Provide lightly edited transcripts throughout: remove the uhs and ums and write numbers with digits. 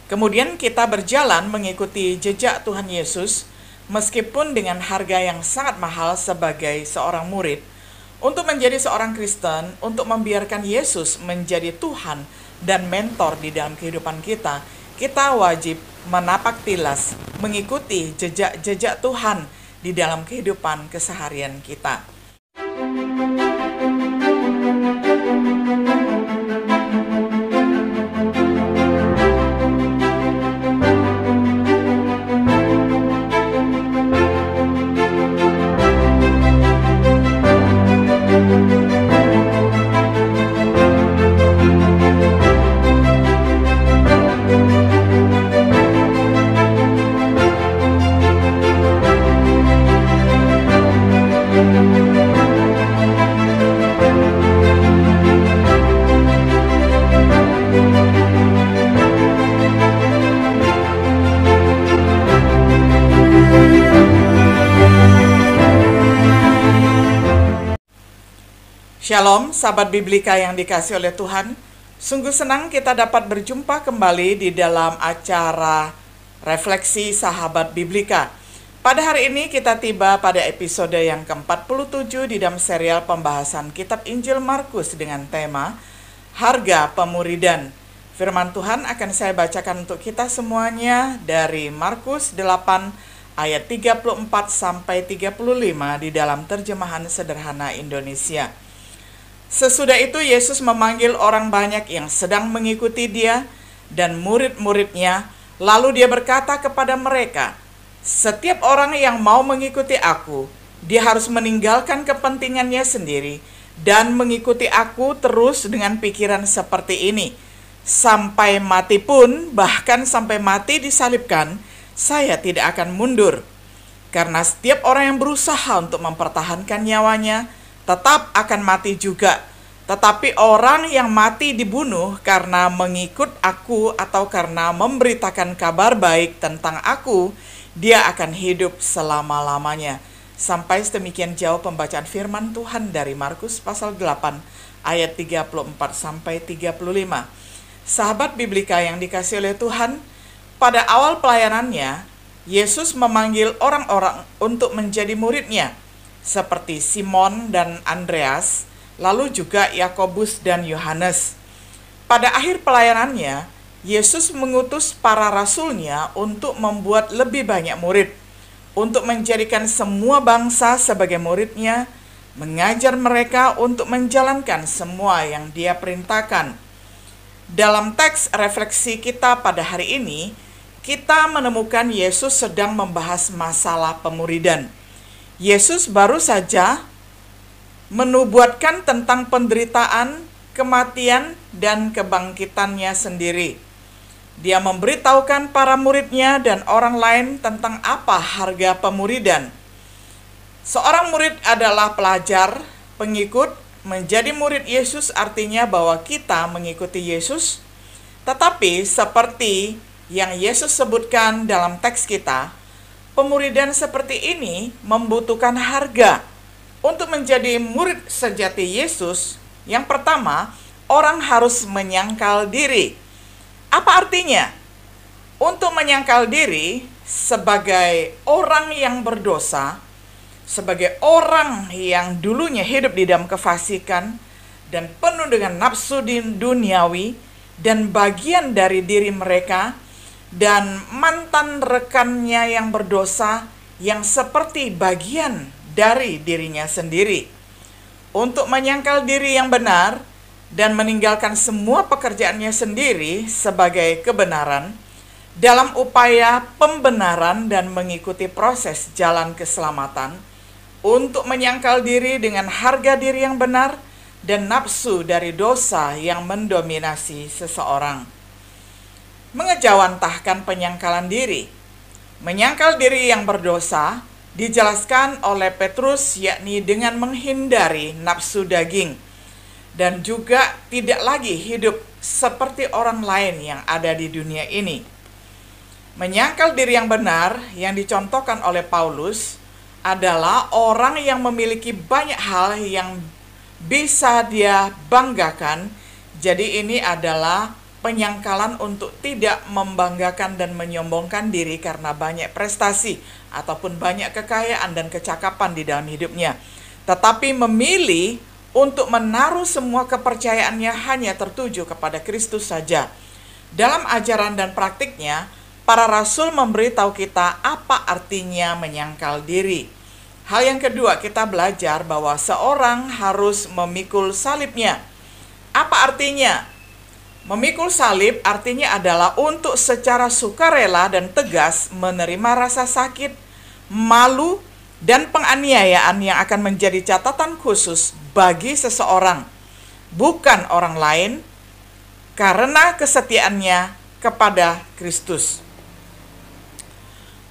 Kemudian kita berjalan mengikuti jejak Tuhan Yesus, meskipun dengan harga yang sangat mahal sebagai seorang murid. Untuk menjadi seorang Kristen, untuk membiarkan Yesus menjadi Tuhan dan mentor di dalam kehidupan kita, kita wajib menapak tilas, mengikuti jejak-jejak Tuhan di dalam kehidupan keseharian kita. Shalom, sahabat Biblika yang dikasihi oleh Tuhan. Sungguh senang kita dapat berjumpa kembali di dalam acara Refleksi Sahabat Biblika. Pada hari ini kita tiba pada episode yang ke-47 di dalam serial pembahasan Kitab Injil Markus dengan tema Harga Pemuridan. Firman Tuhan akan saya bacakan untuk kita semuanya dari Markus 8 ayat 34 sampai 35 di dalam terjemahan sederhana Indonesia. Sesudah itu Yesus memanggil orang banyak yang sedang mengikuti dia dan murid-muridnya, lalu dia berkata kepada mereka, "Setiap orang yang mau mengikuti aku, dia harus meninggalkan kepentingannya sendiri dan mengikuti aku terus dengan pikiran seperti ini. Sampai mati pun, bahkan sampai mati disalibkan, saya tidak akan mundur. Karena setiap orang yang berusaha untuk mempertahankan nyawanya, tetap akan mati juga. Tetapi orang yang mati dibunuh karena mengikut aku atau karena memberitakan kabar baik tentang aku, dia akan hidup selama-lamanya." Sampai sedemikian jauh pembacaan firman Tuhan dari Markus pasal 8 ayat 34 sampai 35. Sahabat Biblika yang dikasihi oleh Tuhan, pada awal pelayanannya, Yesus memanggil orang-orang untuk menjadi muridnya, seperti Simon dan Andreas, lalu juga Yakobus dan Yohanes. Pada akhir pelayanannya, Yesus mengutus para rasulnya untuk membuat lebih banyak murid, untuk menjadikan semua bangsa sebagai muridnya, mengajar mereka untuk menjalankan semua yang dia perintahkan. Dalam teks refleksi kita pada hari ini, kita menemukan Yesus sedang membahas masalah pemuridan. Yesus baru saja menubuatkan tentang penderitaan, kematian, dan kebangkitannya sendiri. Dia memberitahukan para muridnya dan orang lain tentang apa harga pemuridan. Seorang murid adalah pelajar, pengikut. Menjadi murid Yesus artinya bahwa kita mengikuti Yesus. Tetapi seperti yang Yesus sebutkan dalam teks kita, pemuridan seperti ini membutuhkan harga. Untuk menjadi murid sejati Yesus, yang pertama, orang harus menyangkal diri. Apa artinya? Untuk menyangkal diri sebagai orang yang berdosa, sebagai orang yang dulunya hidup di dalam kefasikan dan penuh dengan nafsu duniawi dan bagian dari diri mereka, dan mantan rekannya yang berdosa yang seperti bagian dari dirinya sendiri. Untuk menyangkal diri yang benar dan meninggalkan semua pekerjaannya sendiri sebagai kebenaran dalam upaya pembenaran dan mengikuti proses jalan keselamatan, untuk menyangkal diri dengan harga diri yang benar dan nafsu dari dosa yang mendominasi seseorang. Mengejawantahkan penyangkalan diri. Menyangkal diri yang berdosa dijelaskan oleh Petrus, yakni dengan menghindari nafsu daging dan juga tidak lagi hidup seperti orang lain yang ada di dunia ini. Menyangkal diri yang benar yang dicontohkan oleh Paulus adalah orang yang memiliki banyak hal yang bisa dia banggakan. Jadi ini adalah penyangkalan untuk tidak membanggakan dan menyombongkan diri karena banyak prestasi ataupun banyak kekayaan dan kecakapan di dalam hidupnya, tetapi memilih untuk menaruh semua kepercayaannya hanya tertuju kepada Kristus saja. Dalam ajaran dan praktiknya, para rasul memberitahu kita apa artinya menyangkal diri. Hal yang kedua, kita belajar bahwa seorang harus memikul salibnya. Apa artinya? Memikul salib artinya adalah untuk secara sukarela dan tegas menerima rasa sakit, malu, dan penganiayaan yang akan menjadi catatan khusus bagi seseorang, bukan orang lain, karena kesetiaannya kepada Kristus.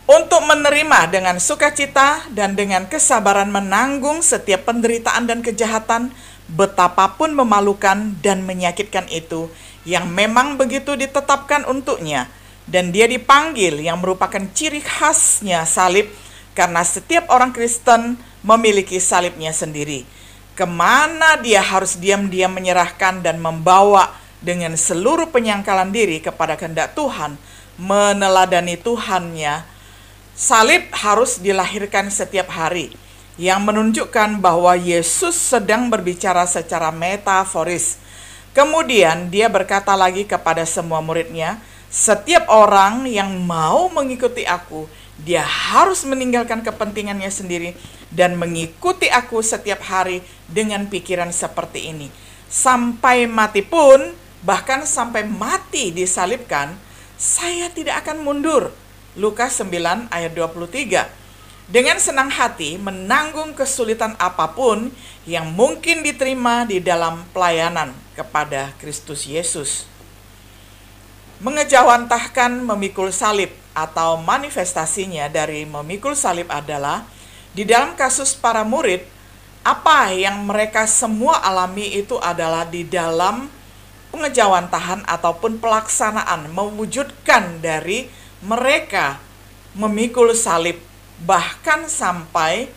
Untuk menerima dengan sukacita dan dengan kesabaran menanggung setiap penderitaan dan kejahatan, betapapun memalukan dan menyakitkan itu, yang memang begitu ditetapkan untuknya, dan dia dipanggil yang merupakan ciri khasnya salib, karena setiap orang Kristen memiliki salibnya sendiri. Kemana dia harus diam-diam menyerahkan dan membawa dengan seluruh penyangkalan diri kepada kehendak Tuhan, meneladani Tuhannya. Salib harus dilahirkan setiap hari, yang menunjukkan bahwa Yesus sedang berbicara secara metaforis. Kemudian dia berkata lagi kepada semua muridnya, setiap orang yang mau mengikuti aku, dia harus meninggalkan kepentingannya sendiri dan mengikuti aku setiap hari dengan pikiran seperti ini. Sampai mati pun, bahkan sampai mati disalibkan, saya tidak akan mundur. Lukas 9 ayat 23. Dengan senang hati menanggung kesulitan apapun yang mungkin diterima di dalam pelayanan kepada Kristus Yesus. Mengejawantahkan memikul salib atau manifestasinya dari memikul salib adalah di dalam kasus para murid, apa yang mereka semua alami itu adalah di dalam pengejawantahan ataupun pelaksanaan mewujudkan dari mereka memikul salib, bahkan sampai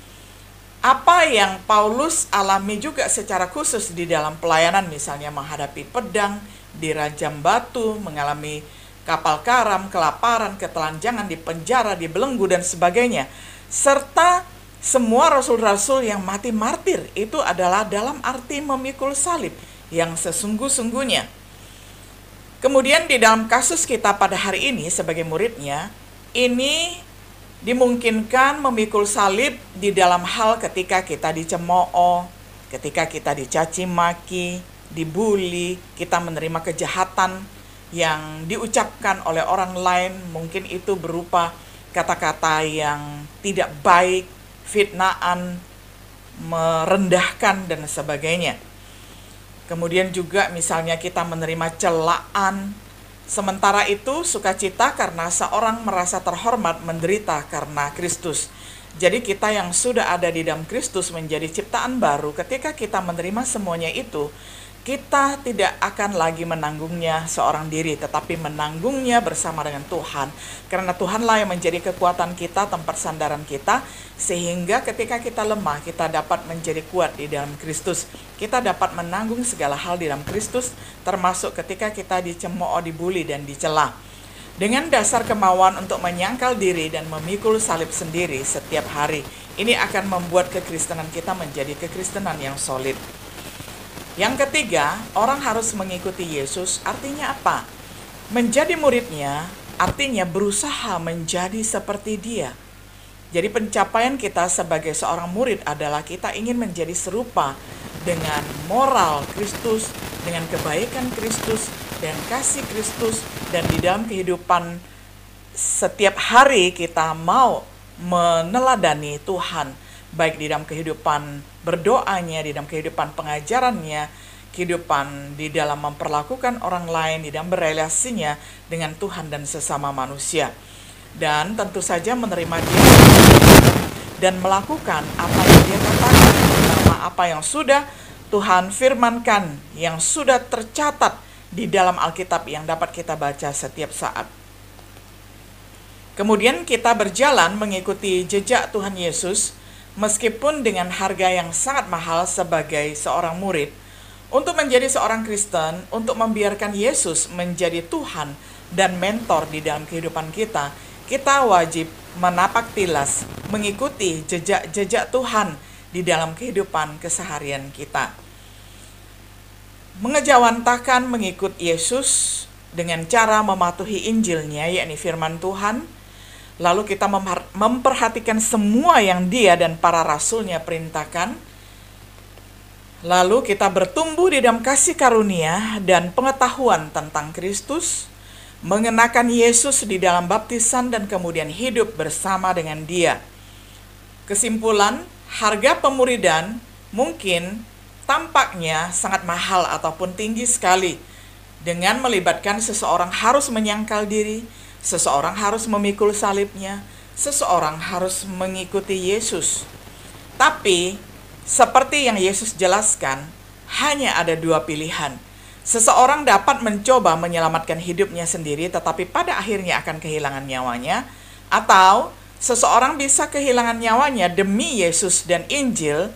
apa yang Paulus alami juga secara khusus di dalam pelayanan, misalnya menghadapi pedang, dirajam batu, mengalami kapal karam, kelaparan, ketelanjangan, dipenjara, dibelenggu, dan sebagainya. Serta semua rasul-rasul yang mati martir itu adalah dalam arti memikul salib yang sesungguh-sungguhnya. Kemudian di dalam kasus kita pada hari ini sebagai muridnya, ini dimungkinkan memikul salib di dalam hal ketika kita dicemooh, ketika kita dicaci maki, dibully, kita menerima kejahatan yang diucapkan oleh orang lain, mungkin itu berupa kata-kata yang tidak baik, fitnaan, merendahkan, dan sebagainya. Kemudian juga misalnya kita menerima celaan. Sementara itu sukacita karena seorang merasa terhormat menderita karena Kristus. Jadi kita yang sudah ada di dalam Kristus menjadi ciptaan baru. Ketika kita menerima semuanya itu, kita tidak akan lagi menanggungnya seorang diri, tetapi menanggungnya bersama dengan Tuhan. Karena Tuhanlah yang menjadi kekuatan kita, tempat sandaran kita, sehingga ketika kita lemah, kita dapat menjadi kuat di dalam Kristus. Kita dapat menanggung segala hal di dalam Kristus, termasuk ketika kita dicemooh, dibully, dan dicela. Dengan dasar kemauan untuk menyangkal diri dan memikul salib sendiri setiap hari, ini akan membuat kekristenan kita menjadi kekristenan yang solid. Yang ketiga, orang harus mengikuti Yesus. Artinya apa? Menjadi muridnya artinya berusaha menjadi seperti dia. Jadi pencapaian kita sebagai seorang murid adalah kita ingin menjadi serupa dengan moral Kristus, dengan kebaikan Kristus, dan kasih Kristus. Dan di dalam kehidupan setiap hari kita mau meneladani Tuhan, baik di dalam kehidupan berdoanya, di dalam kehidupan pengajarannya, kehidupan di dalam memperlakukan orang lain, di dalam berelasinya dengan Tuhan dan sesama manusia. Dan tentu saja menerima dia dan melakukan apa yang dia katakan, terutama apa yang sudah Tuhan firmankan, yang sudah tercatat di dalam Alkitab yang dapat kita baca setiap saat. Kemudian kita berjalan mengikuti jejak Tuhan Yesus, meskipun dengan harga yang sangat mahal sebagai seorang murid, Untuk menjadi seorang Kristen, untuk membiarkan Yesus menjadi Tuhan dan mentor di dalam kehidupan kita, kita wajib menapak tilas, mengikuti jejak-jejak Tuhan di dalam kehidupan keseharian kita. Mengejawantahkan mengikut Yesus dengan cara mematuhi Injilnya, yakni firman Tuhan. Lalu kita memperhatikan semua yang Dia dan para rasulnya perintahkan. Lalu kita bertumbuh di dalam kasih karunia dan pengetahuan tentang Kristus, mengenakan Yesus di dalam baptisan dan kemudian hidup bersama dengan Dia. Kesimpulan, harga pemuridan mungkin tampaknya sangat mahal ataupun tinggi sekali, dengan melibatkan seseorang harus menyangkal diri, seseorang harus memikul salibnya, seseorang harus mengikuti Yesus. Tapi, seperti yang Yesus jelaskan, hanya ada dua pilihan. Seseorang dapat mencoba menyelamatkan hidupnya sendiri, tetapi pada akhirnya akan kehilangan nyawanya, atau seseorang bisa kehilangan nyawanya demi Yesus dan Injil.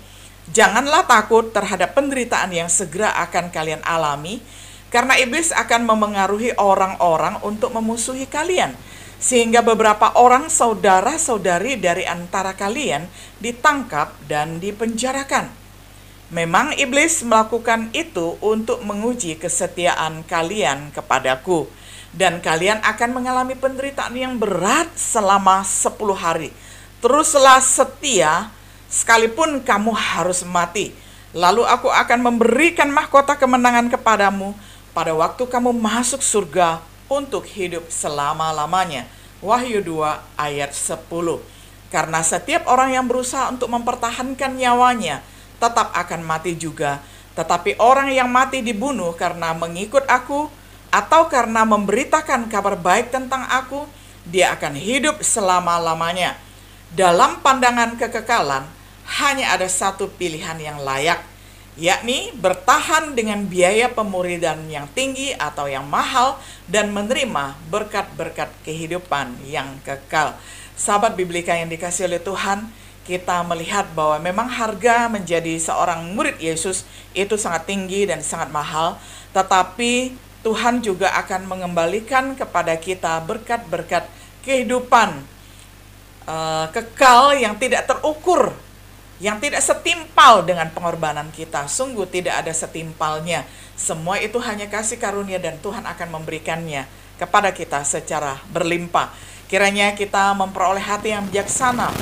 Janganlah takut terhadap penderitaan yang segera akan kalian alami, karena iblis akan memengaruhi orang-orang untuk memusuhi kalian, sehingga beberapa orang saudara-saudari dari antara kalian ditangkap dan dipenjarakan. Memang iblis melakukan itu untuk menguji kesetiaan kalian kepadaku, dan kalian akan mengalami penderitaan yang berat selama 10 hari. Teruslah setia, sekalipun kamu harus mati. Lalu aku akan memberikan mahkota kemenangan kepadamu pada waktu kamu masuk surga untuk hidup selama-lamanya. Wahyu 2 ayat 10. Karena setiap orang yang berusaha untuk mempertahankan nyawanya tetap akan mati juga. Tetapi orang yang mati dibunuh karena mengikut aku atau karena memberitakan kabar baik tentang aku, dia akan hidup selama-lamanya. Dalam pandangan kekekalan, hanya ada satu pilihan yang layak, yakni bertahan dengan biaya pemuridan yang tinggi atau yang mahal dan menerima berkat-berkat kehidupan yang kekal. Sahabat Biblika yang dikasihi oleh Tuhan, kita melihat bahwa memang harga menjadi seorang murid Yesus itu sangat tinggi dan sangat mahal, tetapi Tuhan juga akan mengembalikan kepada kita berkat-berkat kehidupan kekal yang tidak terukur, yang tidak setimpal dengan pengorbanan kita. Sungguh tidak ada setimpalnya. Semua itu hanya kasih karunia dan Tuhan akan memberikannya kepada kita secara berlimpah. Kiranya kita memperoleh hati yang bijaksana